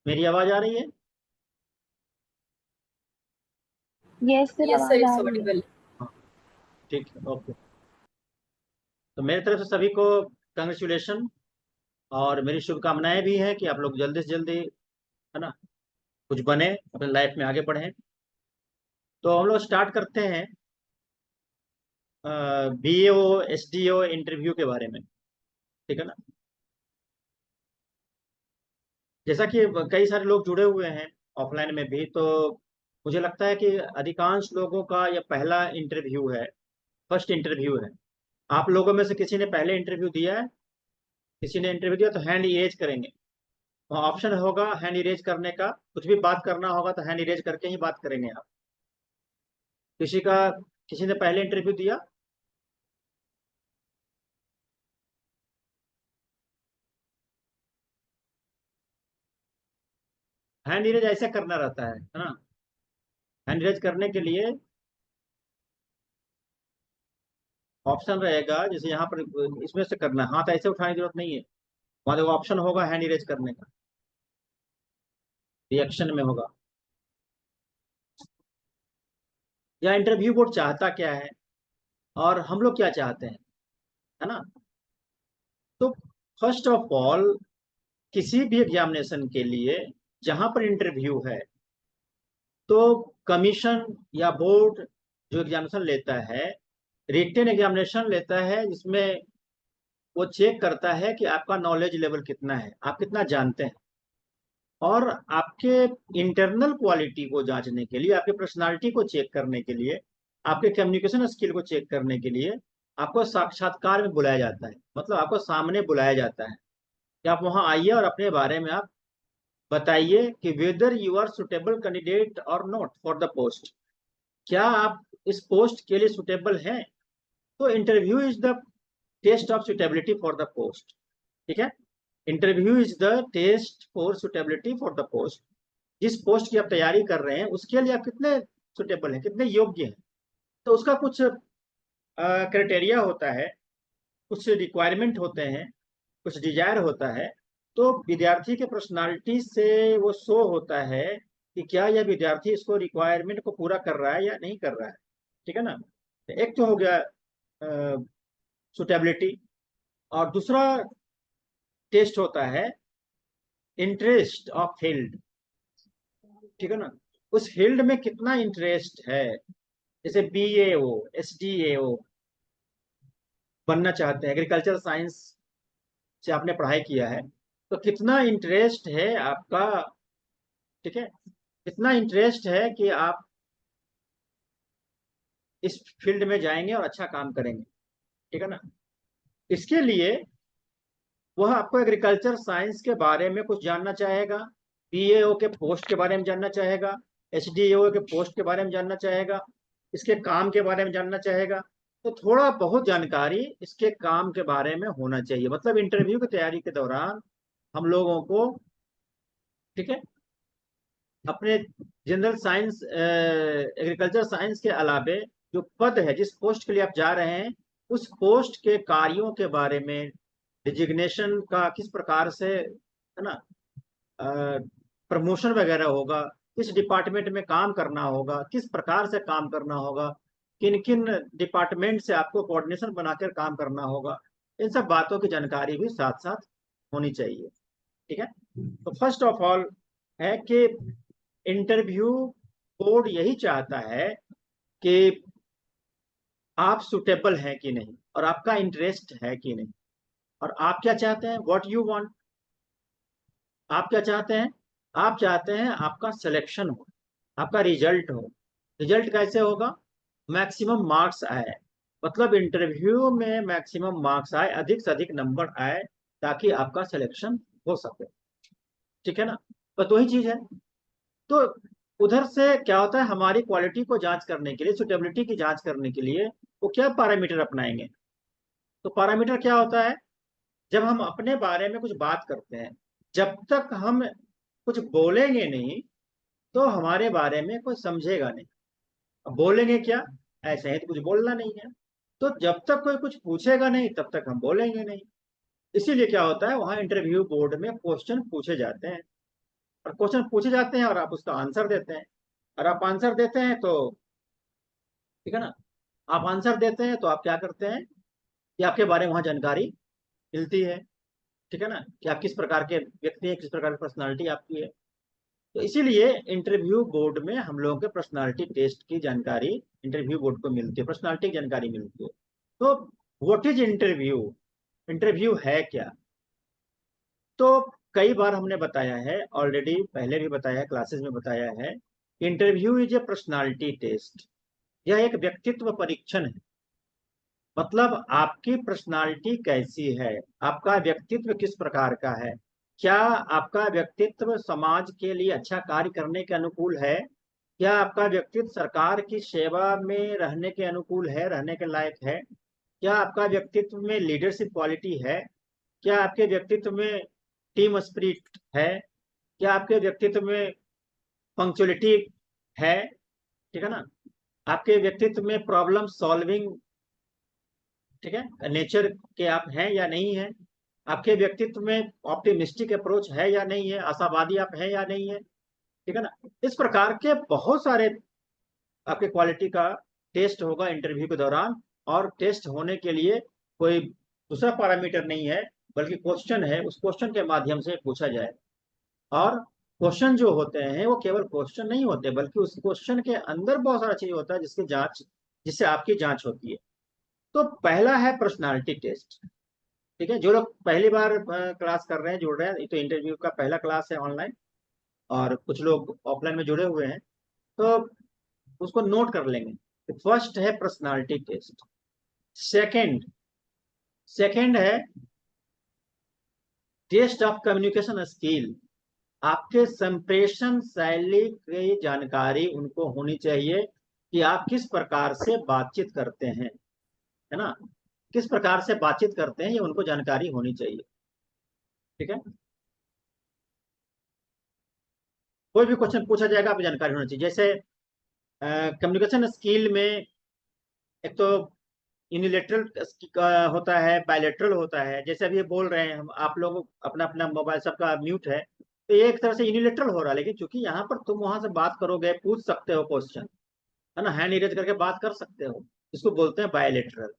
मेरी आवाज आ रही है? यस सर, यस सर, आवाज आ इट्स रही है। ऑडिबल। हाँ, ठीक है, ओके। तो मेरी तरफ से सभी को कंग्रेचुलेशन और मेरी शुभकामनाएं भी हैं कि आप लोग जल्दी से जल्दी, है ना, कुछ बने, अपने लाइफ में आगे बढ़ें। तो हम लोग स्टार्ट करते हैं बीएओ एसडीओ इंटरव्यू के बारे में, ठीक है ना। जैसा कि कई सारे लोग जुड़े हुए हैं ऑफलाइन में भी, तो मुझे लगता है कि अधिकांश लोगों का यह पहला इंटरव्यू है, फर्स्ट इंटरव्यू है। आप लोगों में से किसी ने पहले इंटरव्यू दिया है? किसी ने इंटरव्यू दिया तो हैंड इरेज करेंगे। वहाँ ऑप्शन होगा हैंड इरेज करने का, कुछ भी बात करना होगा तो हैंड इरेज करके ही बात करेंगे आप। किसी का, किसी ने पहले इंटरव्यू दिया? हैंड इरेज ऐसे करना रहता है ना। हैंड इरेज करने के लिए ऑप्शन रहेगा, जैसे यहाँ पर इसमें से करना है, हाथ ऐसे उठाने की जरूरत नहीं है। वहाँ देखो ऑप्शन होगा हैंड इरेज करने का, रिएक्शन में होगा। या इंटरव्यू बोर्ड चाहता क्या है और हम लोग क्या चाहते हैं, है ना। तो फर्स्ट ऑफ ऑल, किसी भी एग्जामिनेशन के लिए जहां पर इंटरव्यू है, तो कमीशन या बोर्ड जो एग्जामिनेशन लेता है, रिटेन एग्जामिनेशन लेता है, जिसमें वो चेक करता है कि आपका नॉलेज लेवल कितना है, आप कितना जानते हैं। और आपके इंटरनल क्वालिटी को जांचने के लिए, आपके पर्सनालिटी को चेक करने के लिए, आपके कम्युनिकेशन स्किल को चेक करने के लिए आपको साक्षात्कार में बुलाया जाता है। मतलब आपको सामने बुलाया जाता है कि आप वहां आइए और अपने बारे में आप बताइए कि whether you are suitable candidate और नॉट फॉर द पोस्ट। क्या आप इस पोस्ट के लिए सुटेबल हैं? तो interview is the test of suitability for the post, ठीक है। Interview is the test for suitability for the post. जिस पोस्ट की आप तैयारी कर रहे हैं उसके लिए आप कितने सुटेबल हैं, कितने योग्य हैं। तो उसका कुछ क्राइटेरिया होता है, कुछ रिक्वायरमेंट होते हैं, कुछ डिजायर होता है। तो विद्यार्थी के पर्सनालिटी से वो शो होता है कि क्या यह विद्यार्थी इसको रिक्वायरमेंट को पूरा कर रहा है या नहीं कर रहा है, ठीक है ना। तो एक तो हो गया सुटेबिलिटी, और दूसरा टेस्ट होता है इंटरेस्ट ऑफ फील्ड, ठीक है ना। उस फील्ड में कितना इंटरेस्ट है। जैसे बीएओ एसडीएओ बनना चाहते हैं, एग्रीकल्चर साइंस से आपने पढ़ाई किया है, तो कितना इंटरेस्ट है आपका, ठीक है। कितना इंटरेस्ट है कि आप इस फील्ड में जाएंगे और अच्छा काम करेंगे, ठीक है ना। इसके लिए वह आपको एग्रीकल्चर साइंस के बारे में कुछ जानना चाहेगा, बीएओ के पोस्ट के बारे में जानना चाहेगा, एसडीओ के पोस्ट के बारे में जानना चाहेगा, इसके काम के बारे में जानना चाहेगा। तो थोड़ा बहुत जानकारी इसके काम के बारे में होना चाहिए। मतलब इंटरव्यू की तैयारी के दौरान हम लोगों को, ठीक है, अपने जनरल साइंस एग्रीकल्चर साइंस के अलावे जो पद है, जिस पोस्ट के लिए आप जा रहे हैं, उस पोस्ट के कार्यों के बारे में, डिजिग्नेशन का किस प्रकार से, है ना, प्रमोशन वगैरह होगा, किस डिपार्टमेंट में काम करना होगा, किस प्रकार से काम करना होगा, किन किन डिपार्टमेंट से आपको कोऑर्डिनेशन बनाकर काम करना होगा, इन सब बातों की जानकारी भी साथ साथ होनी चाहिए, ठीक है। तो फर्स्ट ऑफ ऑल है कि इंटरव्यू बोर्ड यही चाहता है कि आप सुटेबल हैं कि नहीं, और आपका इंटरेस्ट है कि नहीं, और आप क्या चाहते हैं, व्हाट यू वांट। आप क्या चाहते हैं? आप चाहते हैं आपका सिलेक्शन हो, आपका रिजल्ट हो। रिजल्ट कैसे होगा? मैक्सिमम मार्क्स आए, मतलब इंटरव्यू में मैक्सिमम मार्क्स आए, अधिक से अधिक नंबर आए, ताकि आपका सिलेक्शन हो सके, ठीक है ना। बस वही चीज है। तो उधर से क्या होता है, हमारी क्वालिटी को जांच करने के लिए, सुटेबिलिटी की जांच करने के लिए वो क्या पैरामीटर अपनाएंगे। तो पैरामीटर क्या होता है, जब हम अपने बारे में कुछ बात करते हैं, जब तक हम कुछ बोलेंगे नहीं तो हमारे बारे में कोई समझेगा नहीं। अब बोलेंगे क्या, ऐसे ही तो कुछ बोलना नहीं है। तो जब तक कोई कुछ पूछेगा नहीं तब तक हम बोलेंगे नहीं। इसीलिए क्या होता है, वहां इंटरव्यू बोर्ड में क्वेश्चन पूछे जाते हैं। और क्वेश्चन पूछे जाते हैं और आप उसका आंसर देते हैं, और आप आंसर देते हैं तो ठीक है ना, आप आंसर देते हैं तो आप क्या करते हैं कि आपके बारे में वहाँ जानकारी मिलती है, ठीक है ना, कि आप किस प्रकार के व्यक्ति हैं, किस प्रकार की पर्सनालिटी आपकी है। तो इसीलिए इंटरव्यू बोर्ड में हम लोगों के पर्सनालिटी टेस्ट की जानकारी इंटरव्यू बोर्ड को मिलती है, पर्सनालिटी की जानकारी मिलती है। तो व्हाट इज इंटरव्यू, इंटरव्यू है क्या? तो कई बार हमने बताया है ऑलरेडी, पहले भी बताया है, क्लासेस में बताया है, interview is a personality test. यह एक व्यक्तित्व परीक्षण है। मतलब आपकी पर्सनालिटी कैसी है, आपका व्यक्तित्व किस प्रकार का है, क्या आपका व्यक्तित्व समाज के लिए अच्छा कार्य करने के अनुकूल है, क्या आपका व्यक्तित्व सरकार की सेवा में रहने के अनुकूल है, रहने के लायक है, क्या आपका व्यक्तित्व में लीडरशिप क्वालिटी है, क्या आपके व्यक्तित्व में टीम स्पिरिट है, क्या आपके व्यक्तित्व में पंक्चुअलिटी है, ठीक है ना, आपके व्यक्तित्व में प्रॉब्लम सॉल्विंग, ठीक है, नेचर के आप हैं या नहीं है, आपके व्यक्तित्व में ऑप्टिमिस्टिक अप्रोच है या नहीं है, आशावादी आप हैं या नहीं है, ठीक है ना। इस प्रकार के बहुत सारे आपके क्वालिटी का टेस्ट होगा इंटरव्यू के दौरान। और टेस्ट होने के लिए कोई दूसरा पैरामीटर नहीं है, बल्कि क्वेश्चन है, उस क्वेश्चन के माध्यम से पूछा जाए। और क्वेश्चन जो होते हैं वो केवल क्वेश्चन नहीं होते, बल्कि उस क्वेश्चन के अंदर बहुत सारा चीज होता है जिसकी जांच, जिससे आपकी जांच होती है। तो पहला है पर्सनालिटी टेस्ट, ठीक है। जो लोग पहली बार क्लास कर रहे हैं, जुड़ रहे हैं, तो इंटरव्यू का पहला क्लास है ऑनलाइन, और कुछ लोग ऑफलाइन में जुड़े हुए हैं, तो उसको नोट कर लेंगे। फर्स्ट है पर्सनालिटी टेस्ट। सेकंड सेकंड है टेस्ट ऑफ कम्युनिकेशन स्किल। आपके संप्रेषण शैली की जानकारी उनको होनी चाहिए कि आप किस प्रकार से बातचीत करते हैं, है ना, किस प्रकार से बातचीत करते हैं, ये उनको जानकारी होनी चाहिए, ठीक है। कोई भी क्वेश्चन पूछा जाएगा, आपको जानकारी होनी चाहिए। जैसे कम्युनिकेशन स्किल में एक तो यूनिलेटरल होता है, बायलेटरल होता है। जैसे अभी ये बोल रहे हैं हम, आप लोग अपना अपना मोबाइल सबका म्यूट है, तो ये एक तरह से यूनिलेटरल हो रहा है। लेकिन चूंकि यहाँ पर तुम वहां से बात करोगे, पूछ सकते हो क्वेश्चन, है ना, हैंड इरेज करके बात कर सकते हो, इसको बोलते हैं बायलेटरल।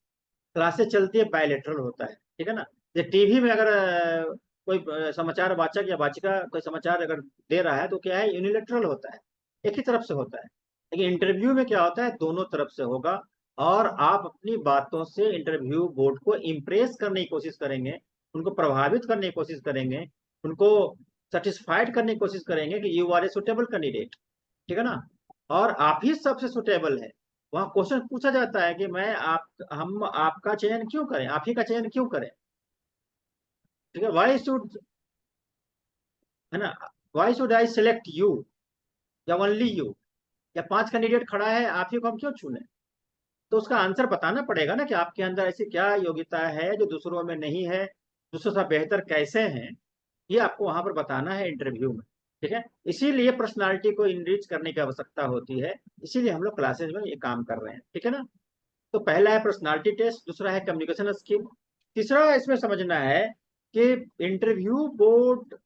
क्लासेस चलती है, बायलेटरल होता है, ठीक है ना। ये टीवी में अगर कोई समाचार वाचक या वाचिका कोई समाचार अगर दे रहा है तो क्या है, यूनिलेटरल होता है, एक ही तरफ से होता है। लेकिन इंटरव्यू में क्या होता है, दोनों तरफ से होगा। और आप अपनी बातों से इंटरव्यू बोर्ड को इम्प्रेस करने की कोशिश करेंगे, उनको प्रभावित करने की कोशिश करेंगे, उनको सेटिस्फाइड करने की कोशिश करेंगे कि you are a suitable candidate, ठीक है ना, और आप ही सबसे सुटेबल है। वहां क्वेश्चन पूछा जाता है कि मैं आप हम आपका चयन क्यों करें, आप ही का चयन क्यों करें, ठीक है, वाई शुड, है ना, why should I select you, या ओनली यू, या 5 कैंडिडेट खड़ा है, आप ही को हम क्यों चुने। तो उसका आंसर बताना पड़ेगा ना कि आपके अंदर ऐसी क्या योग्यता है जो दूसरों में नहीं है, दूसरों से बेहतर कैसे हैं, ये आपको वहां पर बताना है इंटरव्यू में, ठीक है। इसीलिए पर्सनालिटी को इनरिच करने की आवश्यकता होती है, इसीलिए हम लोग क्लासेज में ये काम कर रहे हैं, ठीक है ना। तो पहला है पर्सनालिटी टेस्ट, दूसरा है कम्युनिकेशन स्किल, तीसरा इसमें समझना है कि इंटरव्यू बोर्ड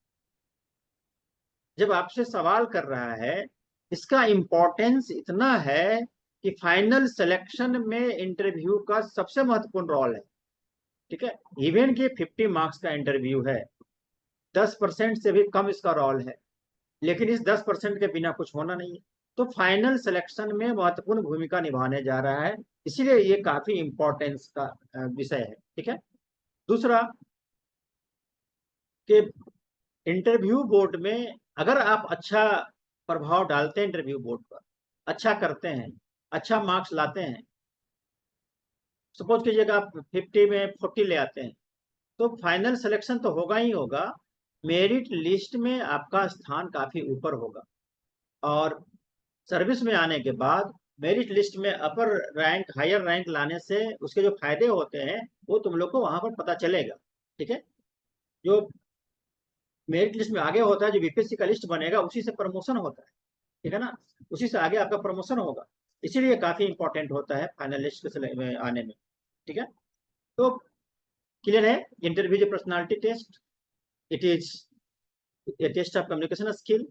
जब आपसे सवाल कर रहा है, इसका इंपॉर्टेंस इतना है कि फाइनल सिलेक्शन में इंटरव्यू का सबसे महत्वपूर्ण रोल है, ठीक है। इवन कि 50 मार्क्स का इंटरव्यू है, 10% से भी कम इसका रोल है, लेकिन इस 10% के बिना कुछ होना नहीं है। तो फाइनल सिलेक्शन में महत्वपूर्ण भूमिका निभाने जा रहा है, इसीलिए ये काफी इंपॉर्टेंस का विषय है, ठीक है। दूसरा कि इंटरव्यू बोर्ड में अगर आप अच्छा प्रभाव डालते हैं इंटरव्यू बोर्ड पर, अच्छा करते हैं, अच्छा मार्क्स लाते हैं, सपोज कीजिएगा आप 50 में 40 ले आते हैं, तो फाइनल सिलेक्शन तो होगा ही होगा, मेरिट लिस्ट में आपका स्थान काफी ऊपर होगा। और सर्विस में आने के बाद मेरिट लिस्ट में अपर रैंक, हायर रैंक लाने से उसके जो फायदे होते हैं वो तुम लोग को वहां पर पता चलेगा, ठीक है। जो मेरिट लिस्ट में आगे होता है, जो बीपीएससी का लिस्ट बनेगा, उसी से प्रमोशन होता है, ठीक है ना, उसी से आगे आपका प्रमोशन होगा। इसीलिए काफी इंपॉर्टेंट होता है फाइनल लिस्ट में आने में, ठीक है। तो क्लियर है, interview personality test, it is ये टेस्ट ऑफ कम्युनिकेशन स्किल।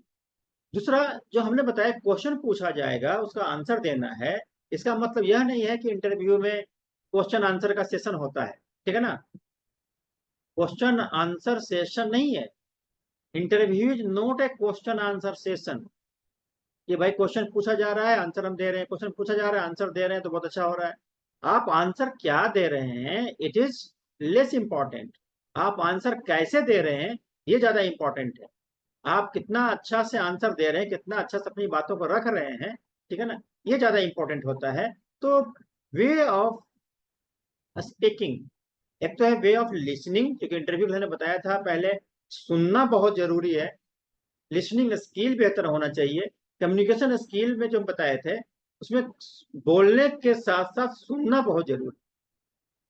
दूसरा जो हमने बताया, क्वेश्चन पूछा जाएगा, उसका आंसर देना है। इसका मतलब यह नहीं है कि इंटरव्यू में क्वेश्चन आंसर का सेशन होता है, ठीक है ना। क्वेश्चन आंसर सेशन नहीं है। Interview is not a question answer session कि भाई क्वेश्चन पूछा जा रहा है, आंसर हम दे रहे हैं, क्वेश्चन पूछा जा रहा है, आंसर दे रहे हैं, तो बहुत अच्छा हो रहा है। आप आंसर क्या दे रहे हैं, इट इज लेस इंपॉर्टेंट। आप आंसर कैसे दे रहे हैं, ये ज्यादा इंपॉर्टेंट है। आप कितना अच्छा से आंसर दे रहे हैं, कितना अच्छा से अपनी बातों को रख रहे हैं, ठीक है ना, ये ज्यादा इंपॉर्टेंट होता है। तो वे ऑफ स्पीकिंग, एक तो है वे ऑफ लिसनिंग, क्योंकि इंटरव्यू मैंने बताया था पहले, सुनना बहुत जरूरी है। लिसनिंग स्किल बेहतर होना चाहिए। कम्युनिकेशन स्किल में जो हम बताए थे, उसमें बोलने के साथ साथ सुनना बहुत जरूरी।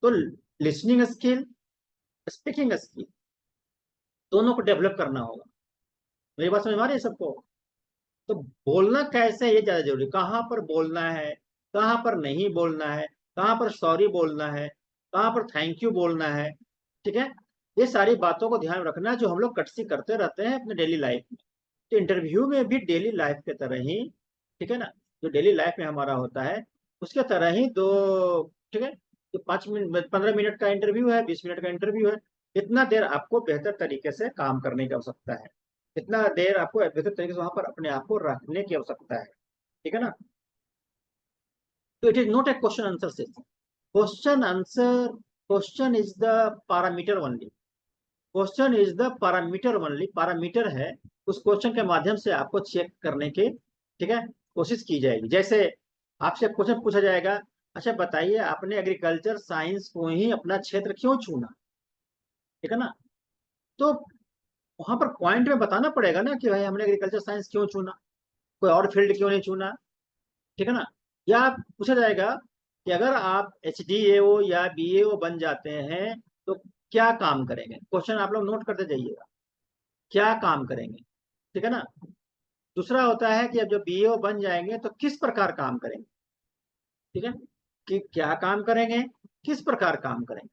तो लिसनिंग स्किल, स्पीकिंग स्किल, दोनों को डेवलप करना होगा। मेरी बात समझ में आ रही है सबको। तो बोलना कैसे है, ये ज्यादा जरूरी। कहाँ पर बोलना है, कहाँ पर नहीं बोलना है, कहाँ पर सॉरी बोलना है, कहाँ पर थैंक यू बोलना है, ठीक है। ये सारी बातों को ध्यान रखना है, जो हम लोग कटसी करते रहते हैं अपने डेली लाइफ में। तो इंटरव्यू में भी डेली लाइफ के तरह ही, ठीक है ना, जो डेली लाइफ में हमारा होता है उसके तरह ही दो, ठीक है। तो 5 मिनट 15 मिनट का इंटरव्यू है, 20 मिनट का इंटरव्यू है। इतना देर आपको बेहतर तरीके से काम करने की आवश्यकता है। इतना देर आपको बेहतर तरीके से वहां पर अपने आप को रखने की आवश्यकता है, ठीक है ना। तो it is not a question answer session. Question answer, question is the parameter only. Question is the parameter only, parameter है। उस क्वेश्चन के माध्यम से आपको चेक करने की, ठीक है, कोशिश की जाएगी। जैसे आपसे क्वेश्चन पूछा जाएगा, अच्छा बताइए आपने एग्रीकल्चर साइंस को ही अपना क्षेत्र क्यों चुना, ठीक है ना। तो वहां पर पॉइंट में बताना पड़ेगा ना कि भाई हमने एग्रीकल्चर साइंस क्यों चुना, कोई और फील्ड क्यों नहीं चुना, ठीक है ना। या पूछा जाएगा कि अगर आप HDAO या BAO बन जाते हैं तो क्या काम करेंगे। क्वेश्चन आप लोग नोट करते जाइएगा, क्या काम करेंगे, ठीक है ना। दूसरा होता है कि अब जब BAO बन जाएंगे तो किस प्रकार काम करेंगे, ठीक है, कि क्या काम करेंगे, किस प्रकार काम करेंगे।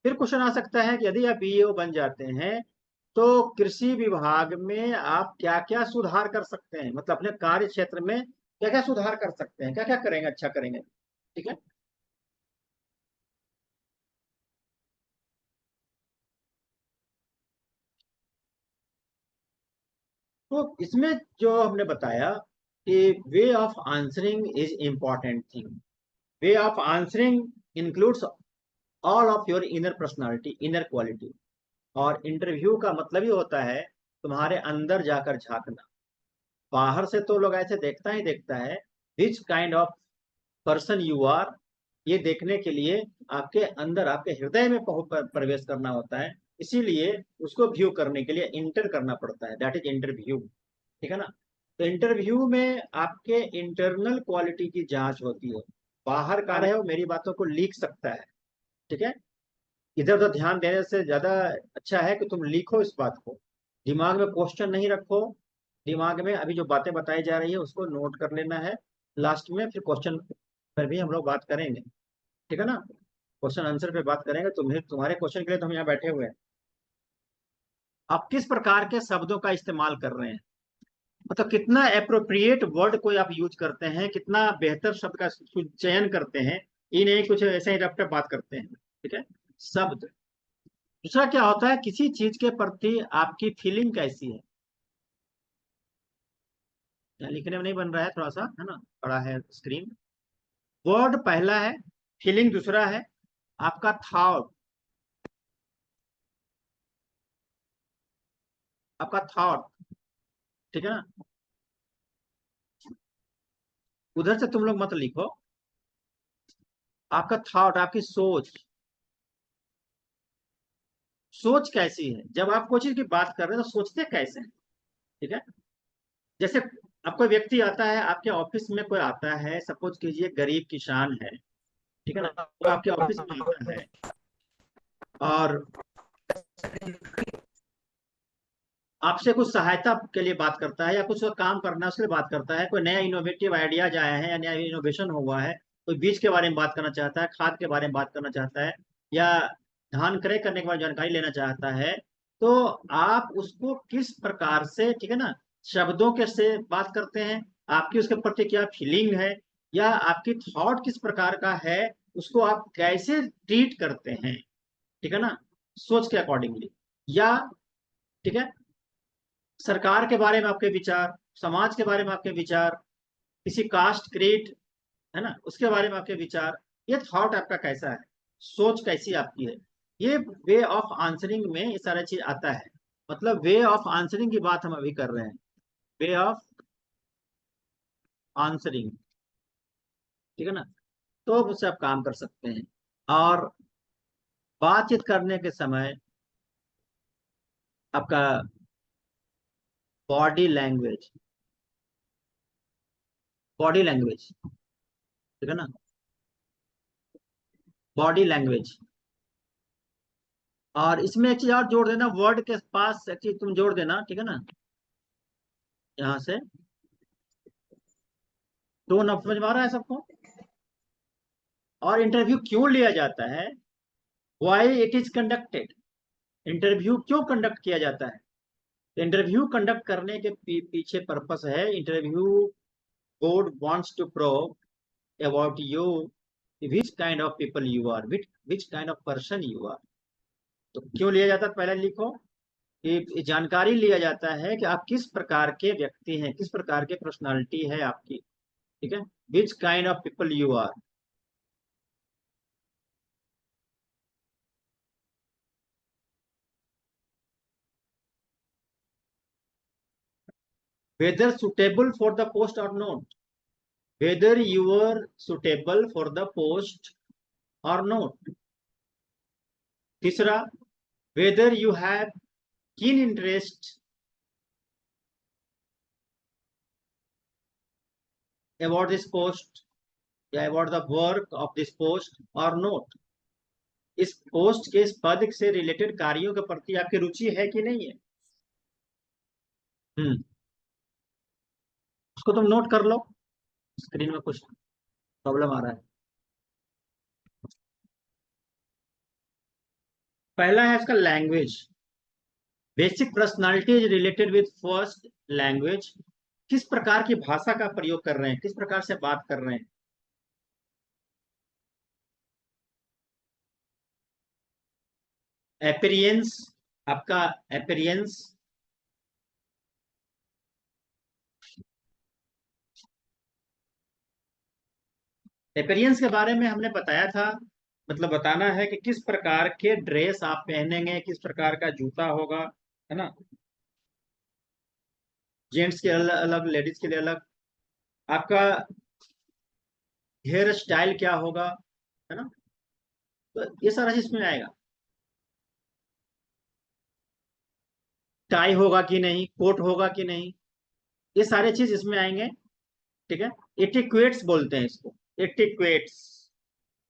फिर क्वेश्चन आ सकता है कि यदि आप BAO बन जाते हैं तो कृषि विभाग में आप क्या क्या सुधार कर सकते हैं, मतलब अपने कार्य क्षेत्र में क्या क्या सुधार कर सकते हैं, क्या क्या करेंगे, अच्छा करेंगे, ठीक है। तो इसमें जो हमने बताया कि way of answering is important thing. Way of answering includes all of your inner personality, inner quality. और इंटरव्यू का मतलब ही होता है तुम्हारे अंदर जाकर झांकना। बाहर से तो लोग ऐसे देखता ही देखता है which kind of person you are, ये देखने के लिए आपके अंदर, आपके हृदय में प्रवेश करना होता है। इसीलिए उसको व्यू करने के लिए इंटर करना पड़ता है, दैट इज इंटरव्यू, ठीक है ना। तो इंटरव्यू में आपके इंटरनल क्वालिटी की जांच होती है। बाहर का है वो मेरी बातों को लीक सकता है, ठीक है। इधर उधर ध्यान देने से ज्यादा अच्छा है कि तुम लिखो इस बात को, दिमाग में क्वेश्चन नहीं रखो। दिमाग में अभी जो बातें बताई जा रही है उसको नोट कर लेना है। लास्ट में फिर क्वेश्चन पर भी हम लोग बात करेंगे, ठीक है ना। क्वेश्चन आंसर पे बात करेंगे। तुम्हें, तुम्हारे क्वेश्चन के लिए तो हम यहाँ बैठे हुए हैं। आप किस प्रकार के शब्दों का इस्तेमाल कर रहे हैं, मतलब कितना अप्रोप्रिएट वर्ड कोई आप यूज करते हैं, कितना बेहतर शब्द का चयन करते हैं। ये नहीं कुछ ऐसे ही रफ बात करते हैं, ठीक है। शब्द। दूसरा क्या होता है, किसी चीज के प्रति आपकी फीलिंग कैसी है। यहाँ लिखने में नहीं बन रहा है, थोड़ा सा है ना, बड़ा है स्क्रीन। वर्ड पहला है, फीलिंग दूसरा है, आपका थॉट, आपका थॉट, ठीक है ना। उधर से तुम लोग मत लिखो। आपका थॉट, आपकी सोच, सोच कैसी है। जब आप कोई चीज की बात कर रहे हैं तो सोचते कैसे हैं, ठीक है। जैसे अब कोई व्यक्ति आता है आपके ऑफिस में, कोई आता है, सपोज कीजिए गरीब किसान है, ठीक है ना, वो आपके ऑफिस में आता है और आपसे कुछ सहायता के लिए बात करता है, या कुछ काम करना है उसके लिए बात करता है। कोई नया इनोवेटिव आइडियाज आया है या नया इनोवेशन हुआ है, कोई बीज के बारे में बात करना चाहता है, खाद के बारे में बात करना चाहता है, या धान क्रय करने के बाद जानकारी लेना चाहता है। तो आप उसको किस प्रकार से, ठीक है ना, शब्दों के से बात करते हैं, आपकी उसके प्रति क्या फीलिंग है, या आपकी थॉट किस प्रकार का है, उसको आप कैसे ट्रीट करते हैं, ठीक है ना, सोच के अकॉर्डिंगली, या ठीक है, सरकार के बारे में आपके विचार, समाज के बारे में आपके विचार, किसी कास्ट क्रीड, है ना, उसके बारे में आपके विचार, ये थॉट आपका कैसा है, सोच कैसी आपकी है, ये वे ऑफ आंसरिंग में ये सारा चीज आता है। मतलब वे ऑफ आंसरिंग की बात हम अभी कर रहे हैं, वे ऑफ आंसरिंग, ठीक है ना। तो उससे आप काम कर सकते हैं। और बातचीत करने के समय आपका बॉडी लैंग्वेज, बॉडी लैंग्वेज, ठीक है ना, बॉडी लैंग्वेज। और इसमें एक चीज और जोड़ देना, वर्ड के पास एक चीज तुम जोड़ देना, ठीक है ना, यहाँ से। टोन अब समझ में आ रहा है सबको। और इंटरव्यू क्यों लिया जाता है, why it is conducted, interview क्यों कंडक्ट किया जाता है। इंटरव्यू कंडक्ट करने के पीछे पर्पस है, interview board wants to prove about you, which kind of people you are, which kind of person you are. तो क्यों लिया जाता है, पहले लिखो कि जानकारी लिया जाता है कि आप किस प्रकार के व्यक्ति हैं, किस प्रकार के पर्सनालिटी है आपकी, ठीक है, which kind of people you are. Whether suitable for the post और not, whether you are suitable for the post or not. तीसरा, whether you have keen interest about this post या about the work of this post or not. इस post के, इस पद से related कार्यों के प्रति आपकी रुचि है कि नहीं है। उसको तुम नोट कर लो, स्क्रीन में कुछ प्रॉब्लम आ रहा है। पहला है इसका language, basic personality is related with first language. किस प्रकार की भाषा का प्रयोग कर रहे हैं, किस प्रकार से बात कर रहे हैं। एपिरियंस, आपका एपिरियंस, एपिरियंस के बारे में हमने बताया था, मतलब बताना है कि किस प्रकार के ड्रेस आप पहनेंगे, किस प्रकार का जूता होगा, है ना, जेंट्स के अलग अलग, लेडीज के लिए अलग, आपका हेयर स्टाइल क्या होगा, है ना, तो ये सारा चीज इसमें आएगा। टाई होगा कि नहीं, कोट होगा कि नहीं, ये सारे चीज इसमें आएंगे, ठीक है। एटिक्वेट्स बोलते हैं इसको, एटिक्वेट्स,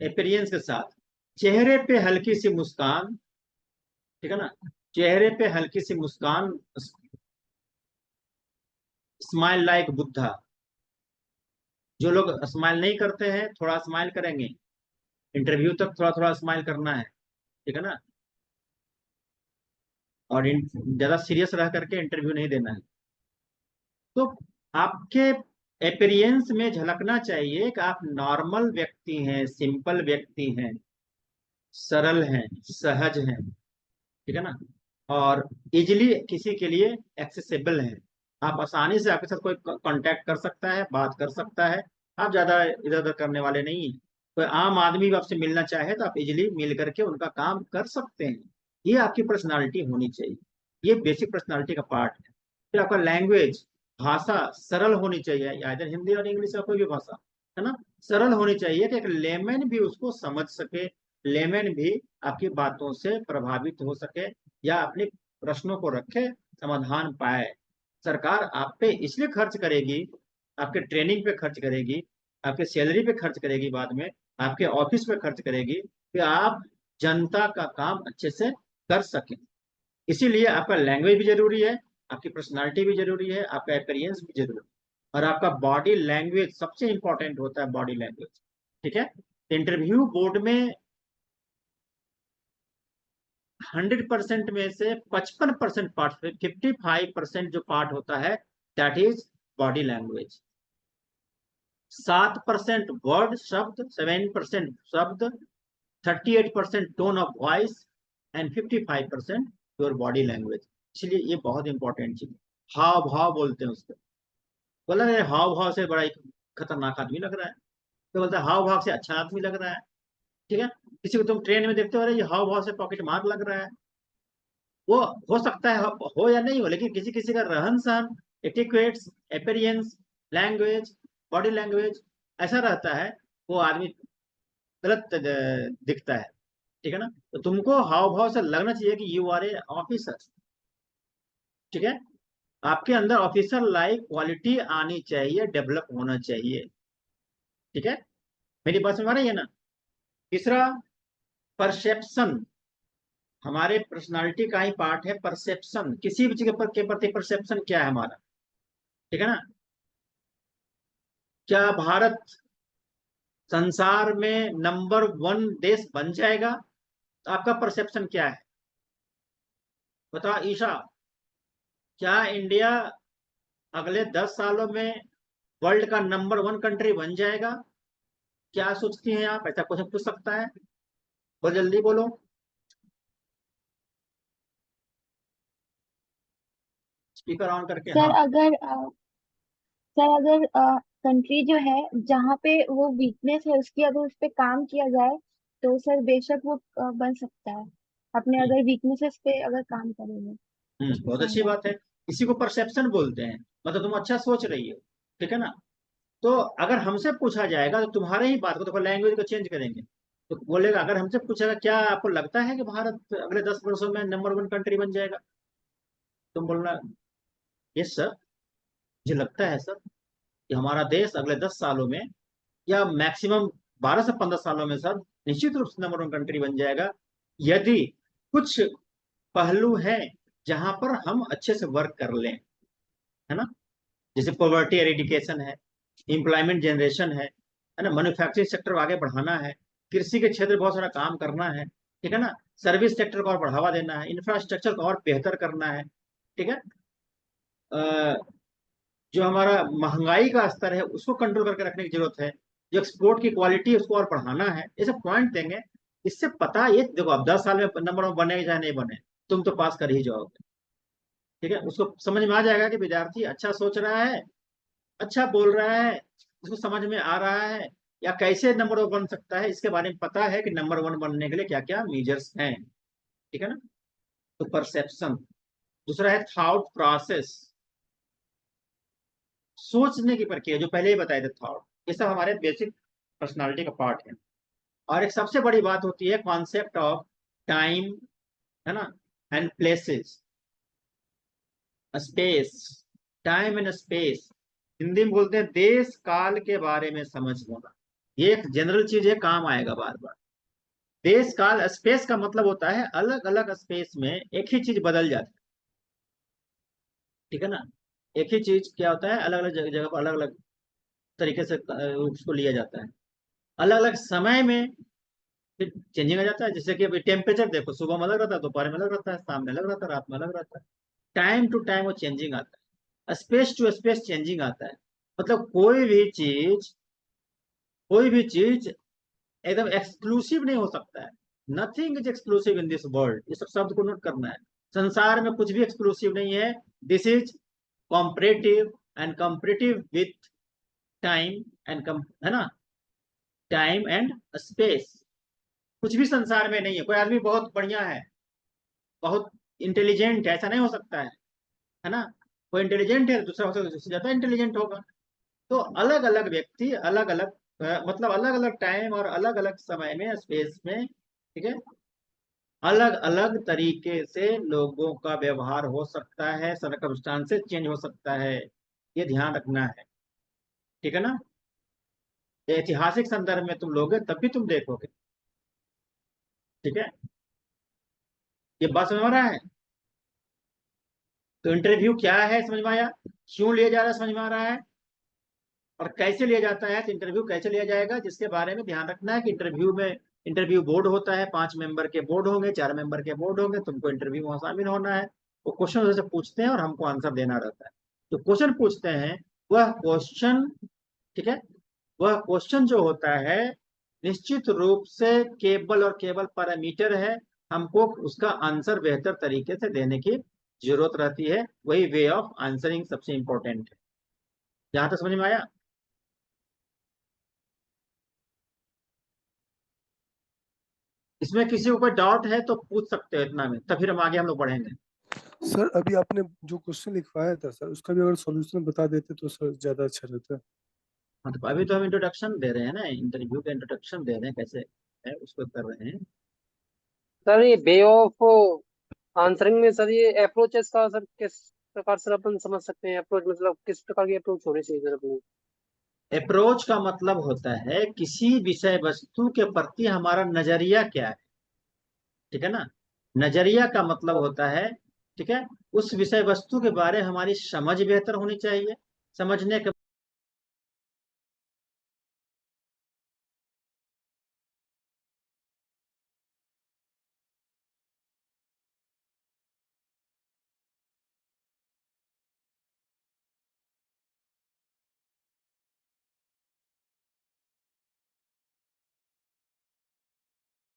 एपिरियंस के साथ चेहरे पे हल्की सी मुस्कान, ठीक है ना, चेहरे पे हल्की सी मुस्कान, स्माइल लाइक बुद्धा। जो लोग स्माइल नहीं करते हैं, थोड़ा स्माइल करेंगे, इंटरव्यू तक थोड़ा थोड़ा स्माइल करना है, ठीक है ना, और ज्यादा सीरियस रह करके इंटरव्यू नहीं देना है। तो आपके अपीयरेंस में झलकना चाहिए कि आप नॉर्मल व्यक्ति हैं, सिंपल व्यक्ति हैं, सरल हैं, सहज हैं, ठीक है ना, और इजिली किसी के लिए एक्सेसिबल हैं। आप आसानी से, आपके साथ कोई कांटेक्ट कर सकता है, बात कर सकता है, आप ज्यादा इधर उधर करने वाले नहीं हैं। कोई आम आदमी भी आपसे मिलना चाहे तो आप इजिली मिल करके उनका काम कर सकते हैं। ये आपकी पर्सनालिटी होनी चाहिए, ये बेसिक पर्सनालिटी का पार्ट है। फिर आपका लैंग्वेज, भाषा सरल होनी चाहिए, या इधर हिंदी और इंग्लिश या कोई भी भाषा, है ना, सरल होनी चाहिए कि एक लेमन भी उसको समझ सके, लेमन भी आपकी बातों से प्रभावित हो सके, या अपने प्रश्नों को रखे, समाधान पाए। सरकार आप पे इसलिए खर्च करेगी, आपके ट्रेनिंग पे खर्च करेगी, आपके सैलरी पे खर्च करेगी, बाद में आपके ऑफिस पे खर्च करेगी, कि आप जनता का काम अच्छे से कर सकें। इसीलिए आपका लैंग्वेज भी जरूरी है, आपकी पर्सनालिटी भी जरूरी है, आपका एक्सपीरियंस भी जरूरी है, और आपका बॉडी लैंग्वेज सबसे इंपॉर्टेंट होता है, बॉडी लैंग्वेज, ठीक है। इंटरव्यू बोर्ड में 100% में से 55% पार्ट, 55% जो पार्ट होता है that is body language. 7% word शब्द, 7% शब्द, 38% tone of voice and 55% your body language. इसलिए ये बहुत इंपॉर्टेंट चीज। हाव भाव बोलते हैं उसको। बोला रे हाव भाव से बड़ा खतरनाक आदमी लग रहा है, तो बोलता है हाव भाव से अच्छा आदमी लग रहा है। ठीक है, किसी को तुम ट्रेन में देखते हो, अरे ये हाव भाव से पॉकेट मार लग रहा है, वो हो सकता है हो या नहीं हो, लेकिन किसी किसी का रहन सहन, etiquettes, appearance, language, body language ऐसा रहता है, वो आदमी गलत दिखता है। ठीक है ना, तो तुमको हाव भाव से लगना चाहिए कि यू आर ए ऑफिसर। ठीक है, आपके अंदर ऑफिसर लाइक क्वालिटी आनी चाहिए, डेवलप होना चाहिए। ठीक है, मेरी बात समझ आ रही है ना। तीसरा, परसेप्शन। हमारे पर्सनालिटी का ही पार्ट है परसेप्शन। किसी भी चीज के प्रति परसेप्शन क्या है हमारा। ठीक है ना, क्या भारत संसार में नंबर 1 देश बन जाएगा? तो आपका परसेप्शन क्या है, बता ईशा। क्या इंडिया अगले 10 सालों में वर्ल्ड का नंबर 1 कंट्री बन जाएगा? क्या सोचती हैं आप? ऐसा क्वेश्चन पूछ सकता है, बहुत जल्दी बोलो। स्पीकर ऑन करके, सर हाँ। अगर कंट्री जो है जहाँ पे वो वीकनेस है उसकी अगर उस पे काम किया जाए तो सर बेशक वो बन सकता है। अपने हम्म, अगर वीकनेसेस पे अगर काम करेंगे उसके बहुत अच्छी संदर्भ बात है। में। इसी को परसेप्शन बोलते हैं, मतलब तुम अच्छा सोच रही हो। ठीक है ना, तो अगर हमसे पूछा जाएगा तो तुम्हारे ही बात को, तो लैंग्वेज को चेंज करेंगे, तो बोलेगा, अगर हमसे पूछेगा क्या आपको लगता है कि भारत अगले 10 वर्षों में नंबर 1 कंट्री बन जाएगा, तुम बोलना यस सर, मुझे लगता है सर कि हमारा देश अगले 10 सालों में या मैक्सिमम 12 से 15 सालों में सर निश्चित रूप से नंबर 1 कंट्री बन जाएगा, यदि कुछ पहलू हैं जहां पर हम अच्छे से वर्क कर लें। है ना, जैसे पॉवर्टी एरिडिकेशन है, एम्प्लॉयमेंट जनरेशन है ना, मैन्युफैक्चरिंग सेक्टर आगे बढ़ाना है, कृषि के क्षेत्र में बहुत सारा काम करना है। ठीक है ना, सर्विस सेक्टर को और बढ़ावा देना है, इंफ्रास्ट्रक्चर को और बेहतर करना है। ठीक है, जो हमारा महंगाई का स्तर है उसको कंट्रोल करके रखने की जरूरत है, जो एक्सपोर्ट की क्वालिटी है उसको और बढ़ाना है। ये सब पॉइंट देंगे, इससे पता ये देखो, अब 10 साल में नंबर वन बने चाहे नहीं बने, तुम तो पास कर ही जाओगे। ठीक है, उसको समझ में आ जाएगा कि विद्यार्थी अच्छा सोच रहा है, अच्छा बोल रहा है, उसको समझ में आ रहा है, या कैसे नंबर 1 बन सकता है, इसके बारे में पता है कि नंबर 1 बनने के लिए क्या क्या मेजर्स हैं। ठीक है ना, तो परसेप्शन। दूसरा है थॉट प्रोसेस, सोचने की प्रक्रिया, जो पहले ही बताए थे थॉट। ये सब हमारे बेसिक पर्सनालिटी का पार्ट है। और एक सबसे बड़ी बात होती है कॉन्सेप्ट ऑफ टाइम, है ना, and places, space. Time and space, Hindi में बोलते हैं देश काल के बारे में समझ होना। ये एक जनरल चीज है, काम आएगा बार बार। देश काल, स्पेस का मतलब होता है अलग अलग स्पेस में एक ही चीज बदल जाती है। ठीक है ना, एक ही चीज क्या होता है, अलग अलग जगह जगह पर अलग अलग तरीके से उसको लिया जाता है, अलग अलग समय में फिर चेंजिंग आ जाता है। जैसे कि अभी टेम्परेचर देखो, सुबह में अलग रहता है, दोपहर में अलग रहता है, शाम में अलग रहता है, रात में अलग रहता है। टाइम टू टाइम वो चेंजिंग आता है, स्पेस टू स्पेस चेंजिंग आता है। मतलब कोई भी चीज एकदम एक्सक्लूसिव नहीं हो सकता है। Nothing is exclusive in this world, इस शब्द को नोट करना है। संसार में कुछ भी एक्सक्लूसिव नहीं है। This is comparative, and comparative with time and, है ना, टाइम एंड स्पेस। कुछ भी संसार में नहीं है। कोई आदमी बहुत बढ़िया है, बहुत इंटेलिजेंट है, ऐसा नहीं हो सकता है ना। कोई इंटेलिजेंट है, दूसरा हो सकता है उससे ज्यादा इंटेलिजेंट होगा। तो अलग अलग व्यक्ति, अलग अलग मतलब अलग अलग टाइम और अलग अलग समय में, स्पेस में, ठीक है, अलग अलग तरीके से लोगों का व्यवहार हो सकता है, सर्कमस्टांसेस चेंज हो सकता है। ये ध्यान रखना है। ठीक है ना, ये ऐतिहासिक संदर्भ में तुम लोगे तब भी तुम देखोगे। ठीक है, ये बात समझ में आ रहा है। तो इंटरव्यू क्या है समझ में आया, क्यों लिया जा रहा है समझ में आ रहा है, और कैसे लिया जाता है। तो इंटरव्यू कैसे लिया जाएगा, जिसके बारे में ध्यान रखना है कि इंटरव्यू में इंटरव्यू बोर्ड होता है, 5 मेंबर के बोर्ड होंगे, 4 मेंबर के बोर्ड होंगे, तुमको इंटरव्यू में शामिल होना है। वो क्वेश्चन जैसे पूछते हैं और हमको आंसर देना रहता है। जो क्वेश्चन पूछते हैं वह क्वेश्चन, ठीक है, वह क्वेश्चन जो होता है निश्चित रूप से केवल और केवल पैरामीटर है, हमको उसका आंसर बेहतर तरीके से देने की जरूरत रहती है। वही वे ऑफ आंसरिंग सबसे इंपॉर्टेंट है। जहां तक समझ में आया? इसमें किसी को कोई डाउट है तो पूछ सकते हो इतना में, तब फिर हम लोग बढ़ेंगे। सर अभी आपने जो क्वेश्चन लिखवाया था सर, उसका भी अगर सॉल्यूशन बता देते तो सर ज्यादा अच्छा रहता। हाँ, तो अभी तो हम इंट्रोडक्शन दे रहे हैं ना, इंटरव्यू का इंट्रोडक्शन दे रहे हैं, कैसे है उसको कर रहे हैं। सर ये वे ऑफ आंसरिंग में सर ये अप्रोचेस का सर किस प्रकार से अपन समझ सकते हैं? अप्रोच मतलब किस प्रकार की अप्रोच होनी चाहिए सर अपनी? अप्रोच का मतलब होता है किसी विषय वस्तु के प्रति हमारा नजरिया क्या है, ठीक है ना। नजरिया का मतलब होता है, ठीक है, उस विषय वस्तु के बारे में हमारी समझ बेहतर होनी चाहिए। समझने के